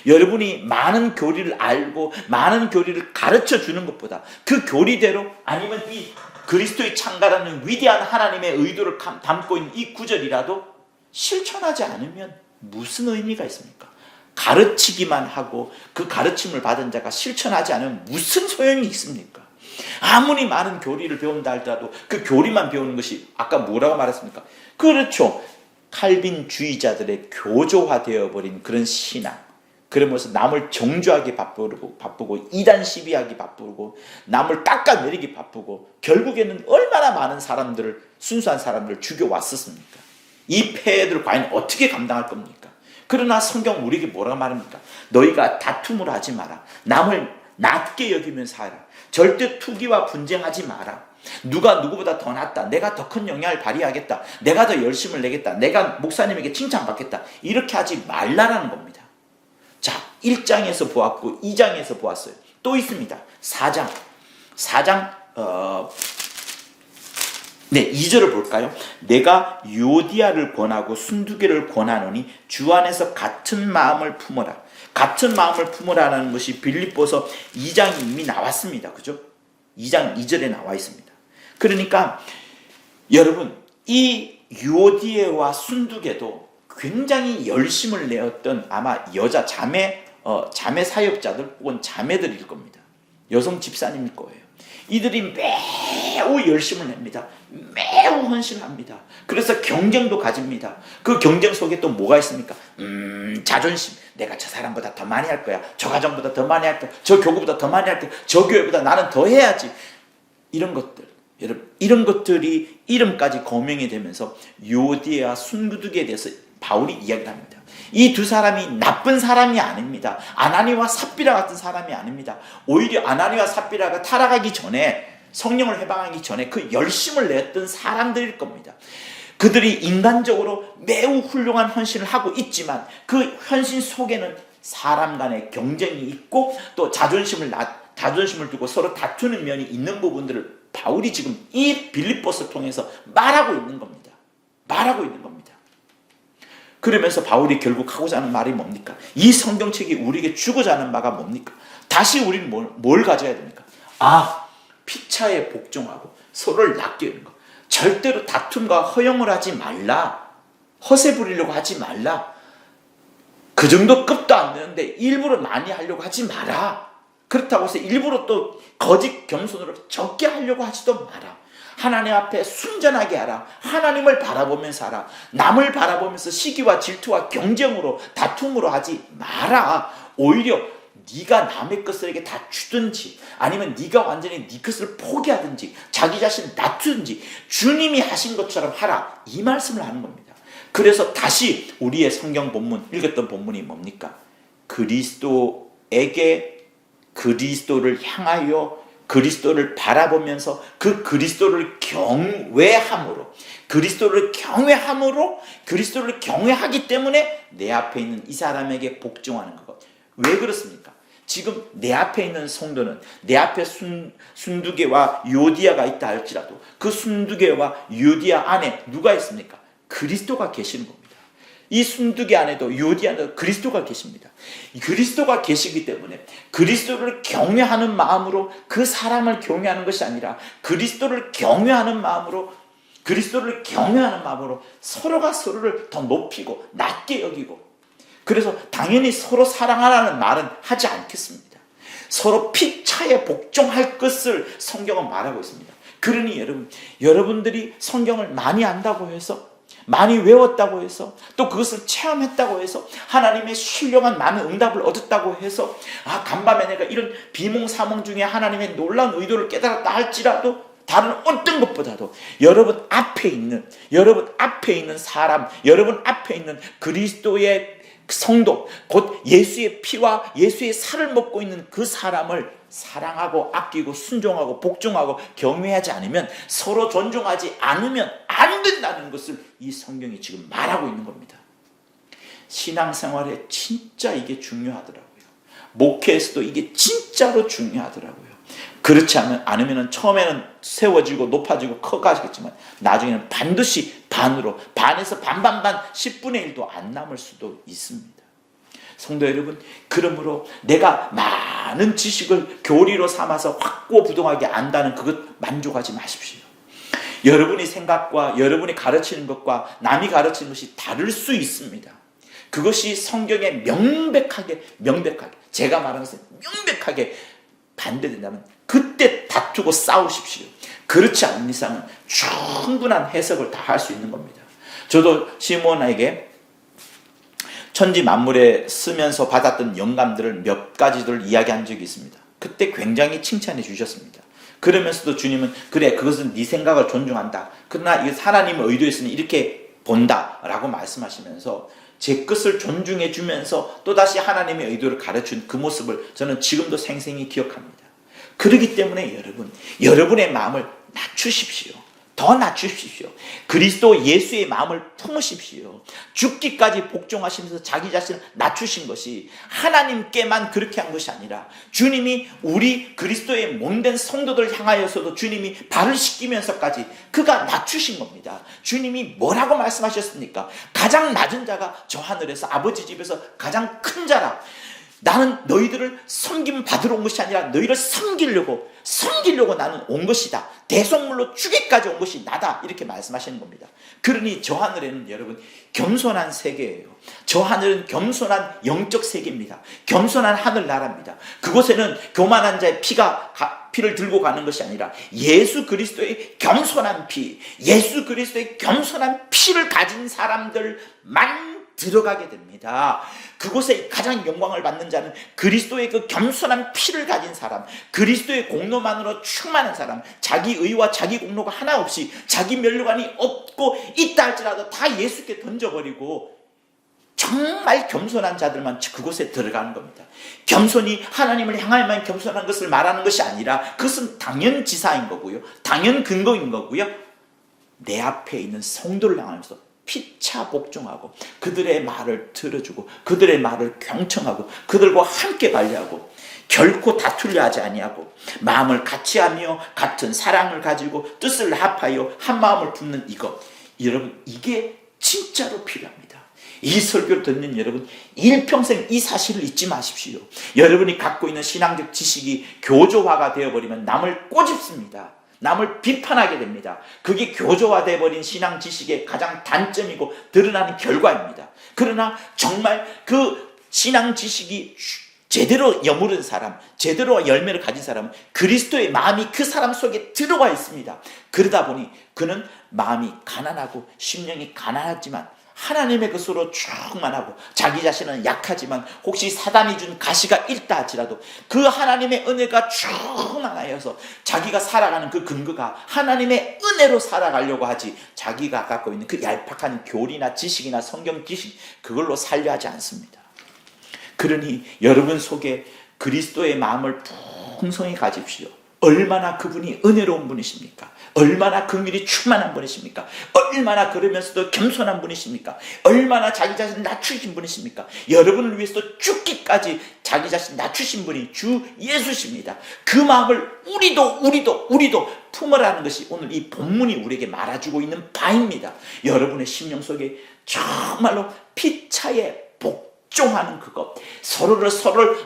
여러분이 많은 교리를 알고 많은 교리를 가르쳐 주는 것보다 그 교리대로, 아니면 이 그리스도의 창가라는 위대한 하나님의 의도를 담고 있는 이 구절이라도 실천하지 않으면 무슨 의미가 있습니까? 가르치기만 하고 그 가르침을 받은 자가 실천하지 않으면 무슨 소용이 있습니까? 아무리 많은 교리를 배운다 할지라도 그 교리만 배우는 것이 아까 뭐라고 말했습니까? 그렇죠. 칼빈주의자들의 교조화되어 버린 그런 신앙. 그러면서 남을 정죄하기 바쁘고 이단 시비하기 바쁘고 남을 깎아내리기 바쁘고 결국에는 얼마나 많은 사람들을 순수한 사람들을 죽여왔었습니까? 이 폐해들을 과연 어떻게 감당할 겁니까? 그러나 성경 우리에게 뭐라고 말합니까? 너희가 다툼을 하지 마라. 남을 낮게 여기면서 하라. 절대 투기와 분쟁하지 마라. 누가 누구보다 더 낫다. 내가 더 큰 영향을 발휘하겠다. 내가 더 열심을 내겠다. 내가 목사님에게 칭찬받겠다. 이렇게 하지 말라라는 겁니다. 자, 1장에서 보았고 2장에서 보았어요. 또 있습니다. 4장 2절을 볼까요? 내가 유오디아를 권하고 순두개를 권하노니 주 안에서 같은 마음을 품어라. 같은 마음을 품으라는 것이 빌립보서 2장이 이미 나왔습니다. 그죠? 2장 2절에 나와 있습니다. 그러니까 여러분, 이 유오디아와 순두개도 굉장히 열심을 내었던 아마 여자 자매 사역자들 혹은 자매들일 겁니다. 여성 집사님일 거예요. 이들이 매우 열심을 냅니다. 매우 헌신합니다. 그래서 경쟁도 가집니다. 그 경쟁 속에 또 뭐가 있습니까? 자존심. 내가 저 사람보다 더 많이 할 거야. 저 가정보다 더 많이 할 거야. 저 교구보다 더 많이 할 거야. 저 교회보다 나는 더 해야지. 이런 것들. 여러분, 이런 것들이 이름까지 거명이 되면서 유오디아와 순두개에 대해서 바울이 이야기를 합니다. 이 두 사람이 나쁜 사람이 아닙니다. 아나니와 삽비라 같은 사람이 아닙니다. 오히려 아나니와 삽비라가 타락하기 전에, 성령을 해방하기 전에 그 열심을 냈던 사람들일 겁니다. 그들이 인간적으로 매우 훌륭한 헌신을 하고 있지만 그 헌신 속에는 사람 간의 경쟁이 있고 또 자존심을 두고 서로 다투는 면이 있는 부분들을 바울이 지금 이 빌립보서를 통해서 말하고 있는 겁니다. 그러면서 바울이 결국 하고자 하는 말이 뭡니까? 이 성경책이 우리에게 주고자 하는 바가 뭡니까? 다시 우리는 뭘 가져야 됩니까? 피차에 복종하고 서로를 낫게 하는 것. 절대로 다툼과 허용을 하지 말라. 허세 부리려고 하지 말라. 그 정도 급도 안 되는데 일부러 많이 하려고 하지 마라. 그렇다고 해서 일부러 또 거짓 겸손으로 적게 하려고 하지도 마라. 하나님 앞에 순전하게 하라. 하나님을 바라보면서 하라. 남을 바라보면서 시기와 질투와 경쟁으로 다툼으로 하지 마라. 오히려 네가 남의 것을 다 주든지 아니면 네가 완전히 네 것을 포기하든지 자기 자신을 낮추든지 주님이 하신 것처럼 하라. 이 말씀을 하는 겁니다. 그래서 다시 우리의 성경 본문, 읽었던 본문이 뭡니까? 그리스도에게 그리스도를 향하여 그리스도를 바라보면서 그 그리스도를 경외함으로 그리스도를 경외하기 때문에 내 앞에 있는 이 사람에게 복종하는 것. 왜 그렇습니까? 지금 내 앞에 있는 성도는 내 앞에 순두개와 유오디아가 있다 할지라도 그 순두개와 유오디아 안에 누가 있습니까? 그리스도가 계시는 겁니다. 이 순두개 안에도 유오디아 안에도 그리스도가 계십니다. 그리스도가 계시기 때문에 그리스도를 경외하는 마음으로 그 사람을 경외하는 것이 아니라 그리스도를 경외하는 마음으로 서로가 서로를 더 높이고 낮게 여기고, 그래서 당연히 서로 사랑하라는 말은 하지 않겠습니다. 서로 피차에 복종할 것을 성경은 말하고 있습니다. 그러니 여러분들이 성경을 많이 안다고 해서, 많이 외웠다고 해서, 또 그것을 체험했다고 해서, 하나님의 신령한 많은 응답을 얻었다고 해서, 간밤에 내가 이런 비몽사몽 중에 하나님의 놀라운 의도를 깨달았다 할지라도 다른 어떤 것보다도 여러분 앞에 있는 사람, 여러분 앞에 있는 그리스도의 성도, 곧 예수의 피와 예수의 살을 먹고 있는 그 사람을 사랑하고 아끼고 순종하고 복종하고 경외하지 않으면, 서로 존중하지 않으면 안 된다는 것을 이 성경이 지금 말하고 있는 겁니다. 신앙생활에 진짜 이게 중요하더라고요. 목회에서도 이게 진짜로 중요하더라고요. 그렇지 않으면 처음에는 세워지고 높아지고 커가겠지만 나중에는 반드시 반에서 반 10분의 1도 안 남을 수도 있습니다. 성도 여러분, 그러므로 내가 많은 지식을 교리로 삼아서 확고부동하게 안다는 그것 만족하지 마십시오. 여러분의 생각과 여러분이 가르치는 것과 남이 가르치는 것이 다를 수 있습니다. 그것이 성경에 명백하게 제가 말하는 것은 명백하게 반대된다면 그때 다투고 싸우십시오. 그렇지 않는 이상은 충분한 해석을 다 할 수 있는 겁니다. 저도 시몬에게 천지 만물에 쓰면서 받았던 영감들을 몇 가지를 이야기한 적이 있습니다. 그때 굉장히 칭찬해 주셨습니다. 그러면서도 주님은 그래, 그것은 네 생각을 존중한다. 그러나 이게 하나님의 의도였으니 이렇게 본다라고 말씀하시면서 제 것을 존중해 주면서 또다시 하나님의 의도를 가르친 그 모습을 저는 지금도 생생히 기억합니다. 그렇기 때문에 여러분의 마음을 낮추십시오. 더 낮추십시오. 그리스도 예수의 마음을 품으십시오. 죽기까지 복종하시면서 자기 자신을 낮추신 것이 하나님께만 그렇게 한 것이 아니라 주님이 우리 그리스도의 몸된 성도들 향하여서도 주님이 발을 씻기면서까지 그가 낮추신 겁니다. 주님이 뭐라고 말씀하셨습니까? 가장 낮은 자가 저 하늘에서 아버지 집에서 가장 큰 자라. 나는 너희들을 섬김 받으러 온 것이 아니라 너희를 섬기려고 나는 온 것이다. 대속물로 주기까지 온 것이 나다. 이렇게 말씀하시는 겁니다. 그러니 저 하늘에는 여러분 겸손한 세계예요. 저 하늘은 겸손한 영적 세계입니다. 겸손한 하늘나라입니다. 그곳에는 교만한 자의 피를 들고 가는 것이 아니라 예수 그리스도의 겸손한 피, 예수 그리스도의 겸손한 피를 가진 사람들만 들어가게 됩니다. 그곳에 가장 영광을 받는 자는 그리스도의 그 겸손한 피를 가진 사람, 그리스도의 공로만으로 충만한 사람, 자기 의와 자기 공로가 하나 없이 자기 면류관이 없고 있다 할지라도 다 예수께 던져버리고 정말 겸손한 자들만 그곳에 들어가는 겁니다. 겸손이 하나님을 향하여만 겸손한 것을 말하는 것이 아니라 그것은 당연지사인 거고요. 당연 근거인 거고요. 내 앞에 있는 성도를 향하면서 피차 복종하고 그들의 말을 들어주고 그들의 말을 경청하고 그들과 함께 관리하고 결코 다투려 하지 아니하고 마음을 같이하며 같은 사랑을 가지고 뜻을 합하여 한 마음을 품는 이것, 여러분 이게 진짜로 필요합니다. 이 설교를 듣는 여러분 일평생 이 사실을 잊지 마십시오. 여러분이 갖고 있는 신앙적 지식이 교조화가 되어버리면 남을 꼬집습니다. 남을 비판하게 됩니다. 그게 교조화되어 버린 신앙 지식의 가장 단점이고 드러나는 결과입니다. 그러나 정말 그 신앙 지식이 제대로 여무른 사람, 제대로 열매를 가진 사람은 그리스도의 마음이 그 사람 속에 들어가 있습니다. 그러다 보니 그는 마음이 가난하고 심령이 가난하지만 하나님의 것으로 충만하고 자기 자신은 약하지만 혹시 사단이 준 가시가 있다 할지라도 그 하나님의 은혜가 충만하여서 자기가 살아가는 그 근거가 하나님의 은혜로 살아가려고 하지 자기가 갖고 있는 그 얄팍한 교리나 지식이나 성경 지식 그걸로 살려 하지 않습니다. 그러니 여러분 속에 그리스도의 마음을 풍성히 가집시오. 얼마나 그분이 은혜로운 분이십니까? 얼마나 긍휼이 충만한 분이십니까? 얼마나 그러면서도 겸손한 분이십니까? 얼마나 자기 자신을 낮추신 분이십니까? 여러분을 위해서도 죽기까지 자기 자신을 낮추신 분이 주 예수십니다. 그 마음을 우리도 품으라는 것이 오늘 이 본문이 우리에게 말해주고 있는 바입니다. 여러분의 심령 속에 정말로 피차의 복종하는 그것, 서로를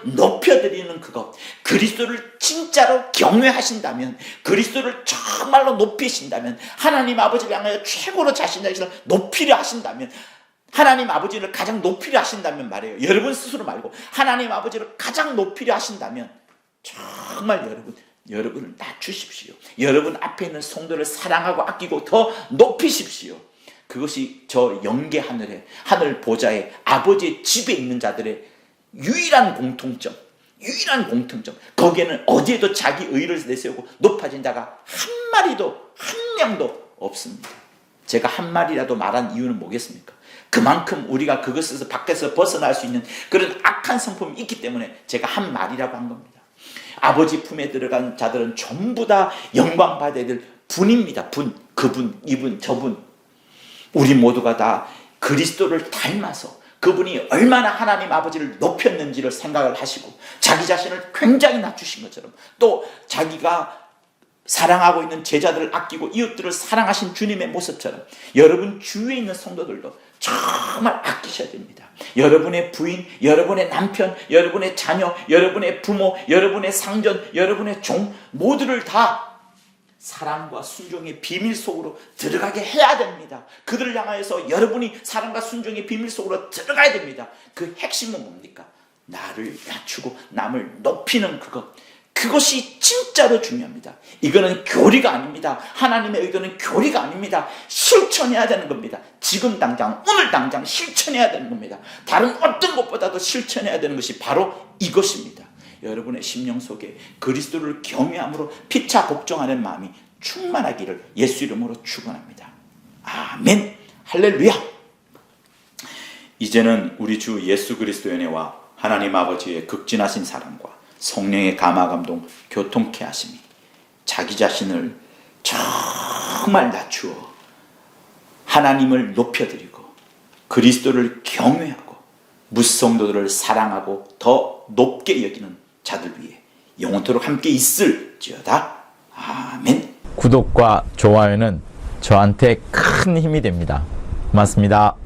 높여드리는 그것, 그리스도를 진짜로 경외하신다면, 그리스도를 정말로 높이신다면, 하나님 아버지를 향하여 최고로 자신 자신을 높이려 하신다면, 하나님 아버지를 가장 높이려 하신다면 말이에요. 여러분 스스로 말고 하나님 아버지를 가장 높이려 하신다면 정말 여러분을 낮추십시오. 여러분 앞에 있는 성도를 사랑하고 아끼고 더 높이십시오. 그것이 저 영계 하늘 보좌에 아버지의 집에 있는 자들의 유일한 공통점. 거기에는 어디에도 자기 의를 내세우고 높아진 자가 한 명도 없습니다. 제가 한 말이라도 말한 이유는 뭐겠습니까? 그만큼 우리가 그것에서 밖에서 벗어날 수 있는 그런 악한 성품이 있기 때문에 제가 한 말이라고 한 겁니다. 아버지 품에 들어간 자들은 전부 다 영광 받아야 될 분입니다. 그분, 이분, 저분. 우리 모두가 다 그리스도를 닮아서 그분이 얼마나 하나님 아버지를 높였는지를 생각을 하시고 자기 자신을 굉장히 낮추신 것처럼 또 자기가 사랑하고 있는 제자들을 아끼고 이웃들을 사랑하신 주님의 모습처럼 여러분 주위에 있는 성도들도 정말 아끼셔야 됩니다. 여러분의 부인, 여러분의 남편, 여러분의 자녀, 여러분의 부모, 여러분의 상전, 여러분의 종 모두를 다 사랑과 순종의 비밀 속으로 들어가게 해야 됩니다. 그들을 향하여서 여러분이 사랑과 순종의 비밀 속으로 들어가야 됩니다. 그 핵심은 뭡니까? 나를 낮추고 남을 높이는 그것. 그것이 진짜로 중요합니다. 이거는 교리가 아닙니다. 하나님의 의도는 교리가 아닙니다. 실천해야 되는 겁니다. 지금 당장, 오늘 당장 실천해야 되는 겁니다. 다른 어떤 것보다도 실천해야 되는 것이 바로 이것입니다. 여러분의 심령 속에 그리스도를 경외함으로 피차 복종하는 마음이 충만하기를 예수 이름으로 축원합니다. 아멘. 할렐루야. 이제는 우리 주 예수 그리스도의 은혜와 하나님 아버지의 극진하신 사랑과 성령의 감화감동 교통케 하심이 자기 자신을 정말 낮추어 하나님을 높여드리고 그리스도를 경외하고 무성도들을 사랑하고 더 높게 여기는 자들 위해 영원토록 함께 있을지어다. 아멘. 구독과 좋아요는 저한테 큰 힘이 됩니다. 고맙습니다.